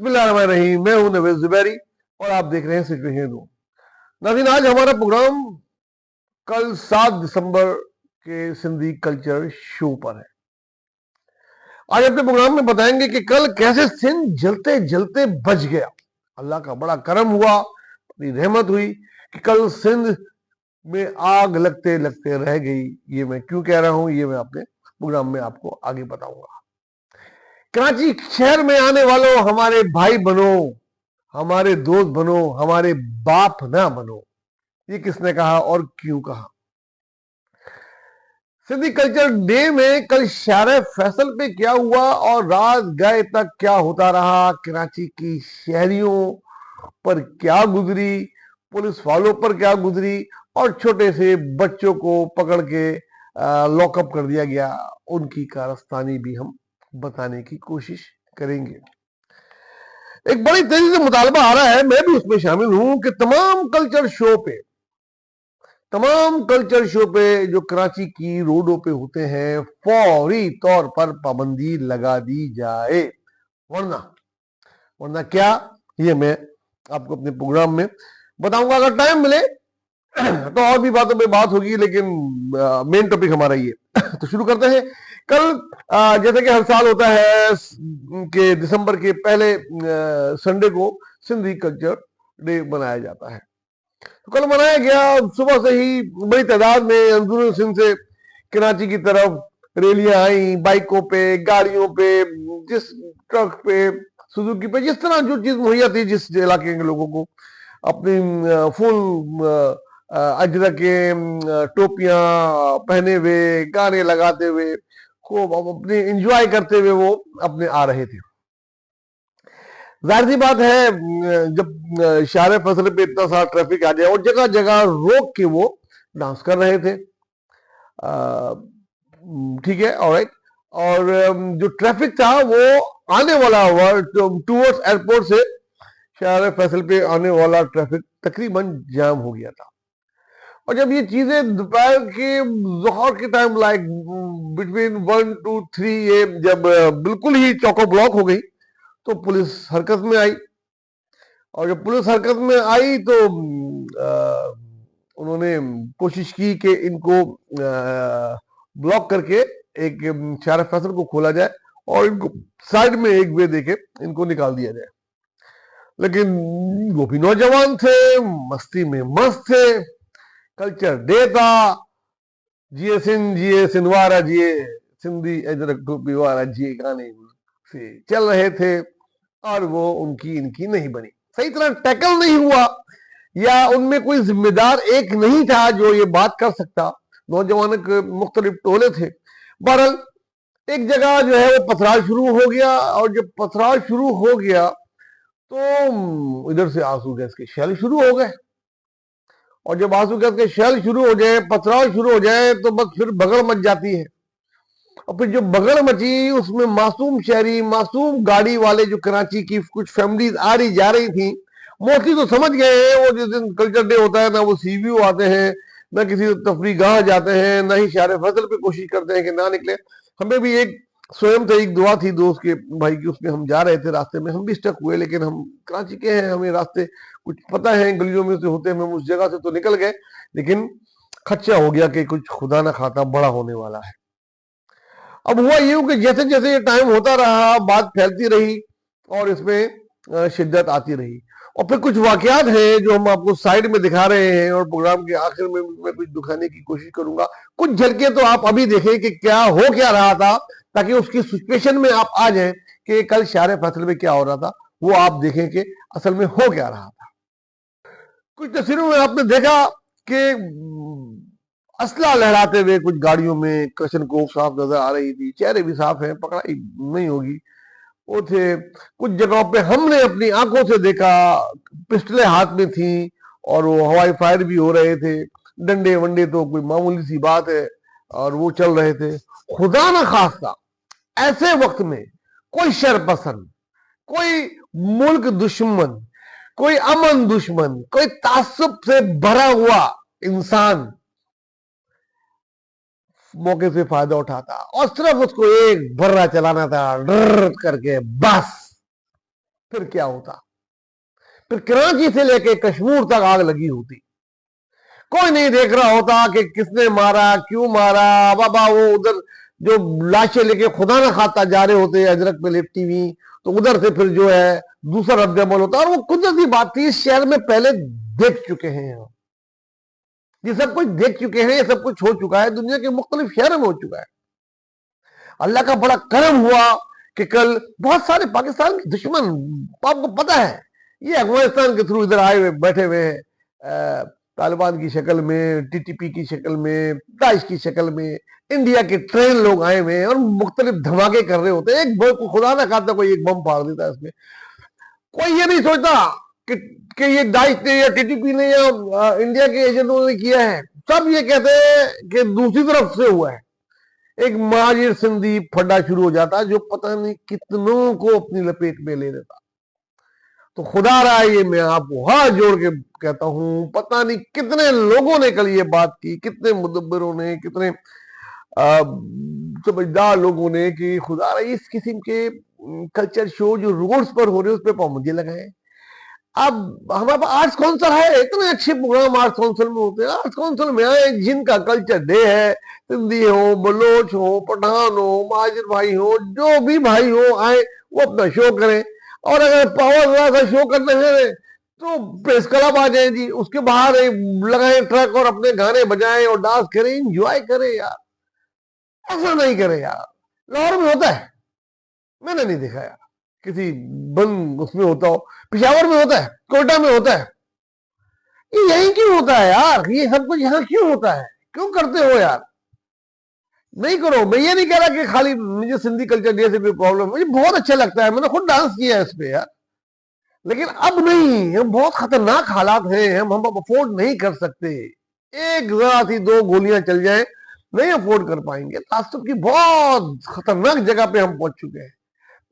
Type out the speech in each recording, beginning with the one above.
बिस्मिल्लाहिर्रहमानिर्रहीम। मैं हूं नवेद जुबैरी और आप देख रहे हैं सिचुएशन रूम। नाज़रीन, आज हमारा प्रोग्राम कल 7 दिसंबर के सिंधी कल्चर शो पर है। आज अपने प्रोग्राम में बताएंगे कि कल कैसे सिंध जलते जलते बच गया। अल्लाह का बड़ा करम हुआ, बड़ी रहमत हुई कि कल सिंध में आग लगते लगते रह गई। ये मैं क्यों कह रहा हूं, ये मैं अपने प्रोग्राम में आपको आगे बताऊंगा। कराची शहर में आने वालों, हमारे भाई बनो, हमारे दोस्त बनो, हमारे बाप ना बनो। ये किसने कहा और क्यों कहा? सिंधी कल्चर डे में कल शारे फैसल पे क्या हुआ और रात गए तक क्या होता रहा, कराची की शहरियों पर क्या गुजरी, पुलिस वालों पर क्या गुजरी और छोटे से बच्चों को पकड़ के लॉकअप कर दिया गया, उनकी कारस्तानी भी हम बताने की कोशिश करेंगे। एक बड़ी तेजी से मुतालबा आ रहा है, मैं भी उसमें शामिल हूं, कि तमाम कल्चर शो पे जो कराची की रोडों पे होते हैं, फौरी तौर पर पाबंदी लगा दी जाए। वरना क्या, ये मैं आपको अपने प्रोग्राम में बताऊंगा। अगर टाइम मिले तो और भी बातों पे बात होगी, लेकिन मेन टॉपिक हमारा ये तो शुरू करते हैं। कल जैसे कि हर साल होता है कि दिसंबर के पहले संडे को सिंधी कल्चर डे मनाया जाता है। तो कल मनाया गया। सुबह से ही बड़ी तादाद में अंदरून सिंध से कराची की तरफ रैलियां आई, बाइकों पे, गाड़ियों पे, जिस ट्रक पे, सुजुकी पे, जिस तरह जो चीज मुहैया थी जिस इलाके के लोगों को, अपनी फुल अजरक के टोपियां पहने हुए, गाने लगाते हुए, खूब अपने एंजॉय करते हुए वो अपने आ रहे थे। जाहिर सी बात है, जब शारे फैसल पे इतना सारा ट्रैफिक आ जाए और जगह जगह रोक के वो डांस कर रहे थे, ठीक है, ऑलराइट। और जो ट्रैफिक था वो आने वाला हुआ टूवर्ड्स एयरपोर्ट से शारे फैसल पे आने वाला ट्रैफिक तकरीबन जाम हो गया था। और जब ये चीजें दोपहर के जोहर के टाइम, लाइक बिटवीन 1 to 3 जब बिल्कुल ही चौको ब्लॉक हो गई, तो पुलिस हरकत में आई। और जब पुलिस हरकत में आई तो उन्होंने कोशिश की कि इनको ब्लॉक करके एक शारे फैसल को खोला जाए और इनको साइड में एक वे देके इनको निकाल दिया जाए। लेकिन वो भी नौजवान थे, मस्ती में मस्त थे, कल्चर डे था, जिए सिंधवारा जिए, सिंधी अजरक टोपी वाला जिए गाने से चल रहे थे और वो उनकी इनकी नहीं बनी, सही तरह टैकल नहीं हुआ, या उनमें कोई जिम्मेदार एक नहीं था जो ये बात कर सकता। नौजवानों के मुख्तलिफ टोले थे। बहरहाल एक जगह जो है वो पथराव शुरू हो गया, और जब पथराव शुरू हो गया तो इधर से आंसू गैस के शेल शुरू हो गए। और जब आंसू गैस के शेल शुरू हो जाए, पथराव शुरू हो जाए, तो बस फिर बगड़ मच जाती है। और फिर जो बगड़ मची, उसमें मासूम शहरी, मासूम गाड़ी वाले, जो कराची की कुछ फैमिलीज आ रही जा रही थी, मोस्टली तो समझ गए हैं, वो जिस दिन कल्चर डे होता है ना वो सीवीओ आते हैं, ना किसी तफरी गाह जाते हैं, ना ही शारे फैसल पे कोशिश करते हैं कि ना निकले। हमें भी एक स्वयं से एक दुआ थी दोस्त के भाई की, उसमें हम जा रहे थे, रास्ते में हम भी स्टक हुए, लेकिन हम कराची के हैं, हमें रास्ते कुछ पता है, गलियों में से होते हैं, हम उस जगह से तो निकल गए, लेकिन खदशा हो गया कि कुछ खुदा ना खाता बड़ा होने वाला है। अब हुआ यूं कि जैसे जैसे ये टाइम होता रहा, बात फैलती रही और इसमें शिद्दत आती रही। और फिर कुछ वाकयात हैं जो हम आपको साइड में दिखा रहे हैं, और प्रोग्राम के आखिर में मैं कुछ दिखाने की कोशिश करूंगा। कुछ झलके तो आप अभी देखें कि क्या हो क्या रहा था, ताकि उसकी सिचुएशन में आप आ जाएं कि कल शारे फैसल में क्या हो रहा था, वो आप देखें कि असल में हो क्या रहा था। कुछ तस्वीरों में आपने देखा कि असला लहराते हुए कुछ गाड़ियों में कृष्ण को साफ नजर आ रही थी, चेहरे भी साफ हैं, पकड़ाई नहीं होगी, वो थे। कुछ जगहों पे हमने अपनी आंखों से देखा, पिस्टलें हाथ में थी और वो हवाई फायर भी हो रहे थे। डंडे वंडे तो कोई मामूली सी बात है, और वो चल रहे थे। खुदा ना खास्ता ऐसे वक्त में कोई शर पसंद, कोई मुल्क दुश्मन, कोई अमन दुश्मन, कोई तासुब से भरा हुआ इंसान मौके से फायदा उठाता और सिर्फ उसको एक भर्रा चलाना था, डर करके बस। پھر کیا ہوتا؟ پھر کراچی سے لے کے کشمیر تک آگ لگی ہوتی. کوئی نہیں دیکھ رہا ہوتا کہ کس نے مارا, کیوں مارا. بابا وہ ادھر جو لاشیں لے کے خدا نہ خاصہ جا رہے ہوتے اجرک پہ لپٹی ہوئی, تو ادھر سے پھر جو ہے دوسرا رد عمل ہوتا. اور وہ قدرتی بات تھی, اس شہر میں پہلے دیکھ چکے ہیں ہم, یہ سب کچھ دیکھ چکے ہیں, یہ سب کچھ ہو چکا ہے, دنیا کے مختلف شہروں میں ہو چکا ہے. اللہ کا بڑا کرم ہوا کہ کل بہت سارے پاکستان کے دشمن, آپ کو پتا ہے, یہ افغانستان کے تھرو ادھر آئے ہوئے بیٹھے ہوئے ہیں, طالبان کی شکل میں, ٹی ٹی پی کی شکل میں, داعش کی شکل میں, انڈیا کے ٹرین لوگ آئے ہوئے ہیں اور مختلف دھماکے کر رہے ہوتے ہیں. ایک خدا نہ خاصا کوئی ایک بم پھاڑ دیتا ہے اس میں. کوئی یہ نہیں سوچتا کہ یہ داعش نے یا ٹی ٹی پی نے یا انڈیا کے ایجنٹوں نے کیا ہے. سب یہ کہتے ہیں کہ دوسری طرف سے ہوا ہے. ایک مہاجر سندھی پھڈا شروع ہو جاتا جو پتہ نہیں کتنوں کو اپنی لپیٹ میں لے لیتا. تو خدا رہا یہ میں آپ کو ہاتھ جوڑ کے کہتا ہوں, پتہ نہیں کتنے لوگوں نے کل یہ بات کی, کتنے مدبروں نے, کتنے سمجھدار لوگوں نے, کہ خدا رہا اس قسم کے کلچر شو جو روڈز پر ہو رہے اس پہ پابندی لگائے. اب ہمارے پاس آرٹس کونسل ہے, اتنے اچھے پروگرام آرٹس کونسل میں ہوتے ہیں. آرٹس کونسل میں آئے جن کا کلچر ڈے ہے, سندھی ہو, بلوچ ہو, پٹھان ہو, مہاجر بھائی ہو, جو بھی بھائی ہو, آئے وہ اپنا شو کریں. اور اگر پاور کا شو کرنا ہے تو پریس کلب آ جائیں جی, اس کے باہر لگائیں ٹرک اور اپنے گانے بجائیں اور ڈانس کریں, انجوائے کریں یار. ایسا نہیں کریں یار. لاہور میں ہوتا ہے, میں نے نہیں دیکھا یار کسی بند اس میں ہوتا ہو. پشاور میں ہوتا ہے, کوئٹہ میں ہوتا ہے. یہ یہیں کیوں ہوتا ہے یار؟ یہ سب کچھ یہاں کیوں ہوتا ہے؟ کیوں کرتے ہو یار؟ نہیں کرو. میں یہ نہیں کہہ رہا کہ خالی مجھے سندھی کلچر ڈے سے کوئی پرابلم, مجھے بہت اچھا لگتا ہے, میں نے خود ڈانس کیا ہے اس پہ یار. لیکن اب نہیں, ہم بہت خطرناک حالات ہیں, ہم افورڈ نہیں کر سکتے. ایک ذرا سی 2 گولیاں چل جائیں نہیں افورڈ کر پائیں گے. تعصب کی بہت خطرناک جگہ پہ ہم پہنچ چکے ہیں.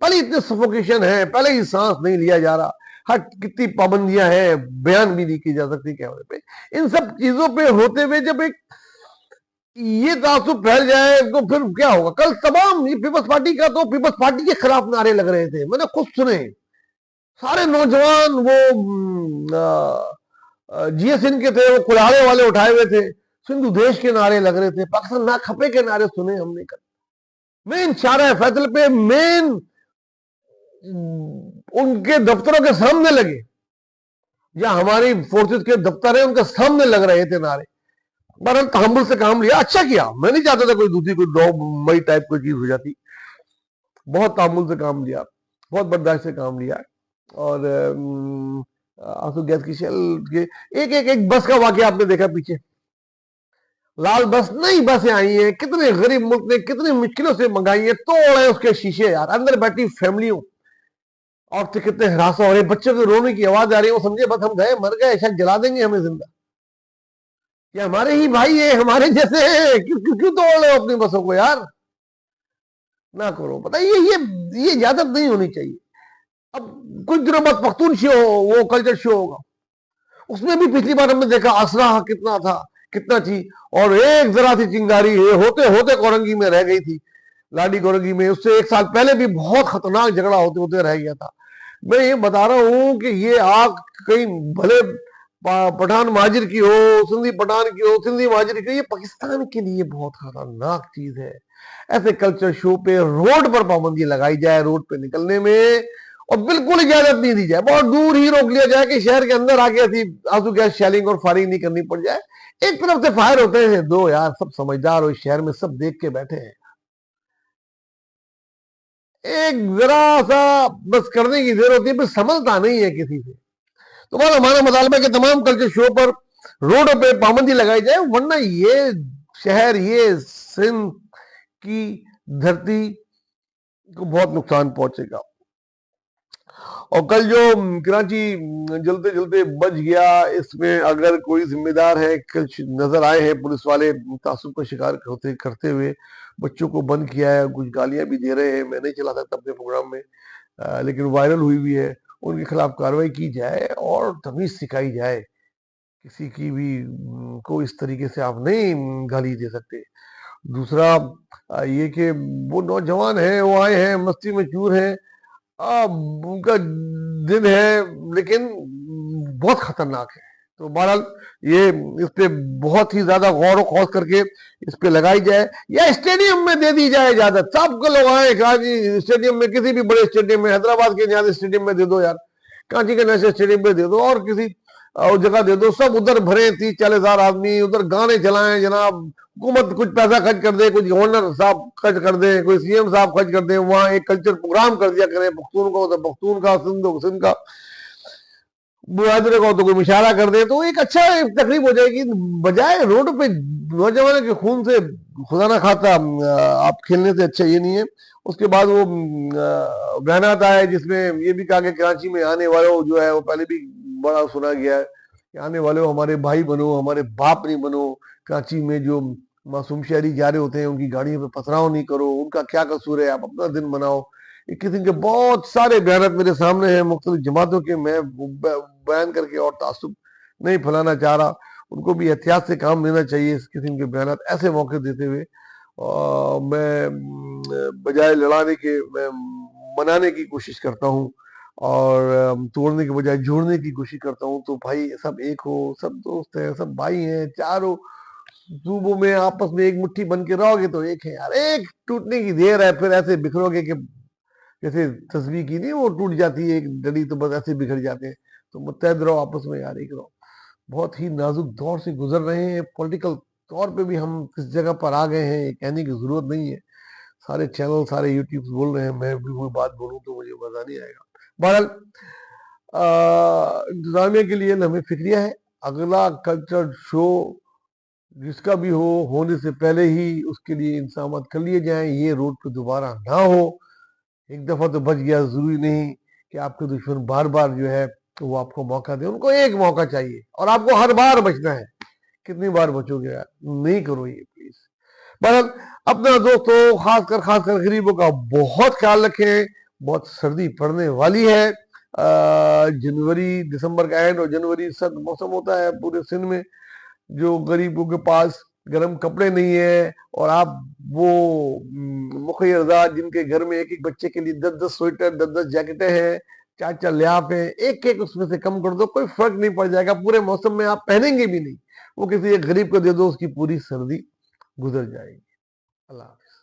پہلے اتنے سفوکیشن ہے, پہلے ہی سانس نہیں لیا جا رہا, ہر کتنی پابندیاں ہیں, بیان بھی نہیں کی جا سکتی کیمرے پہ. ان سب چیزوں پہ ہوتے ہوئے جب ایک یہ تعصب پھیل جائے تو پھر کیا ہوگا؟ کل تمام یہ پیپلز پارٹی کا تو پیپلز پارٹی کے خلاف نعرے لگ رہے تھے, میں نے خود سنے. سارے نوجوان وہ جی ایس ان کے تھے, وہ کلاڑے والے اٹھائے ہوئے تھے, سندھو دیش کے نعرے لگ رہے تھے, پاکستان نہ کھپے کے نعرے سنے ہم نے. کل مین شارع فیصل پہ مین ان کے دفتروں کے سامنے لگے, یا ہماری فورسز کے دفتر ہیں ان کے سامنے لگ رہے تھے نعرے. بہرحال تحمل سے کام لیا, اچھا کیا. میں نہیں چاہتا تھا کوئی دوسری کوئی ڈو مئی ٹائپ کوئی چیز ہو جاتی. بہت تحمل سے کام لیا, بہت برداشت سے کام لیا. اور آنسو گیس کی شیل کے ایک بس کا واقعہ آپ نے دیکھا پیچھے, لال بس نئی بسیں آئی ہیں, کتنے غریب ملک نے کتنی مشکلوں سے منگائی ہیں, توڑے اس کے شیشے یار, اندر بیٹھی فیملیوں, عورتیں کتنے ہراساں ہو رہی, بچوں کے رونے کی آواز آ رہی ہے, وہ سمجھے بس ہم گئے, مر گئے, شاید جلا دیں گے ہمیں زندہ. یہ ہمارے ہی بھائی ہیں, ہمارے جیسے ہیں, کیوں توڑ رہے ہو اپنی بسوں کو یار؟ نہ کرو. پتہ یہ اجازت نہیں ہونی چاہیے. اب کچھ دنوں بعد پختون شو, وہ کلچر شو ہوگا, اس میں بھی پچھلی بار ہم نے دیکھا اسرا کتنا تھا, کتنا تھی, اور ایک ذرا سی چنگاری ہوتے ہوتے کورنگی میں رہ گئی تھی, لاڈی کورنگی میں. اس سے 1 سال پہلے بھی بہت خطرناک جھگڑا ہوتے ہوتے رہ گیا تھا. میں یہ بتا رہا ہوں کہ یہ آگ کہیں بھلے پٹھان مہاجر کی ہو, سندھی پٹھان کی ہو, سندھی مہاجر کی ہو, یہ پاکستان کے لیے بہت خطرناک چیز ہے. ایسے کلچر شو پہ روڈ پر پابندی لگائی جائے, روڈ پہ نکلنے میں, اور بالکل اجازت نہیں دی جائے, بہت دور ہی روک لیا جائے کہ شہر کے اندر آ کے ایسی آنسو گیس شیلنگ اور فائرنگ نہیں کرنی پڑ جائے. ایک طرف سے فائر ہوتے ہیں, دو یار سب سمجھدار ہو شہر میں, سب دیکھ کے بیٹھے ہیں. ایک ذرا سا بس کرنے کی ضرورت ہے, پھر سمجھتا نہیں ہے کسی سے. تو بس ہمارا مطالبہ ہے کہ تمام کلچر شو پر روڈوں پہ پابندی لگائی جائے, ورنہ یہ شہر, یہ سندھ کی دھرتی کو بہت نقصان پہنچے گا. اور کل جو کراچی جلتے جلتے بچ گیا, اس میں اگر کوئی ذمہ دار ہے, کچھ نظر آئے ہیں پولیس والے تعصب کا شکار کرتے ہوئے بچوں کو بند کیا ہے, کچھ گالیاں بھی دے رہے ہیں. میں نہیں چلا سکتا اپنے پروگرام میں, لیکن وائرل ہوئی بھی ہے. ان کے خلاف کارروائی کی جائے اور تمیز سکھائی جائے. کسی کی بھی کو اس طریقے سے آپ نہیں گالی دے سکتے. دوسرا یہ کہ وہ نوجوان ہیں, وہ آئے ہیں مستی میں چور ہیں, उनका दिन है, लेकिन बहुत खतरनाक है। तो बहरहाल ये इस पे बहुत ही ज्यादा गौर खौज करके इस पे लगाई जाए, या स्टेडियम में दे दी जाए इजाजत। सबको लोग आए कहा जी स्टेडियम में, किसी भी बड़े स्टेडियम में, हैदराबाद के यहाँ स्टेडियम में दे दो यार, कराची के नेशनल स्टेडियम में दे दो, और किसी जगह दे दो, सब उधर भरे 30-40 हजार आदमी, उधर गाने चलाएं जनाब, हुकूमत कुछ पैसा खर्च कर दे, कुछ गवर्नर साहब खर्च कर दे, कोई सीएम साहब खर्च कर दे, वहां एक कल्चर प्रोग्राम कर दिया करें पख्तून को, तो पख्तून का, सिंध का, बुरादरे को तो कोई मुशायरा कर दे, तो एक अच्छा तकरीब हो जाएगी। बजाय रोड पे नौजवानों के खून से, खुदा ना खाता, आप खेलने से अच्छा ये नहीं है। उसके बाद वो बयानात आए जिसमें ये भी कहा कि कराची में आने वालों जो है, वो पहले भी बड़ा सुना गया है कि आने वाले हमारे भाई बनो, हमारे बाप नहीं बनो। कराची में जो मासूम शहरी जा रहे होते हैं उनकी गाड़ियों पे पथराव नहीं करो, उनका क्या कसूर है, आप अपना दिन मनाओ। 21 दिन के बहुत सारे बयान मेरे सामने हैं मुख्तलिफ जमातों के, मैं बयान करके और तासुब नहीं फैलाना चाह रहा, उनको भी एहतियात से काम लेना चाहिए इस किस्म के बयान ऐसे मौके देते हुए। मैं बजाय लड़ाने के, मैं मनाने की कोशिश करता हूँ, और तोड़ने के बजाय जोड़ने की कोशिश करता हूँ। तो भाई सब एक हो, सब दोस्त हैं, सब भाई हैं, चारों सूबों में आपस में एक मुट्ठी बन के रहोगे तो एक है यार। एक टूटने की देर है, फिर ऐसे बिखरोगे कि जैसे तस्वीर की नहीं, वो टूट जाती है एक डली, तो बस ऐसे बिखर जाते हैं। तो मुत्तहद रहो आपस में यार, एक रहो। बहुत ही नाजुक दौर से गुजर रहे हैं, पॉलिटिकल तौर पे भी हम किस जगह पर आ गए हैं, ये कहने की जरूरत नहीं है। सारे चैनल, सारे यूट्यूब बोल रहे हैं, मैं भी कोई बात बोलूं तो मुझे मजा नहीं आएगा। बहरहाल इंतजामिया के लिए हमें फिक्रिया है, अगला कल्चर शो जिसका भी हो, होने से पहले ही उसके लिए इंतजाम कर लिए जाएं, ये रोड पे दोबारा ना हो। एक दफा तो बच गया, जरूरी नहीं कि आपके दुश्मन बार बार जो है तो वो आपको मौका दे, उनको एक मौका चाहिए, और आपको हर बार बचना है। कितनी बार बचोगे यार, नहीं करो ये प्लीज। बहरहाल अपना दोस्तों, खासकर गरीबों का बहुत ख्याल रखें। बहुत सर्दी पड़ने वाली है, जनवरी दिसंबर का एंड और जनवरी सर्द मौसम होता है पूरे सिंध में। जो गरीबों के पास गर्म कपड़े नहीं है, और आप वो मुखियाजात जिनके घर में एक एक बच्चे के लिए 10-10 स्वेटर, 10-10 जैकेटें हैं, 4-4 लिहाफ है, एक एक उसमें से कम कर दो, कोई फर्क नहीं पड़ जाएगा। पूरे मौसम में आप पहनेंगे भी नहीं, वो किसी एक गरीब को दे दो, उसकी पूरी सर्दी गुजर जाएगी। अल्लाह हाफिज।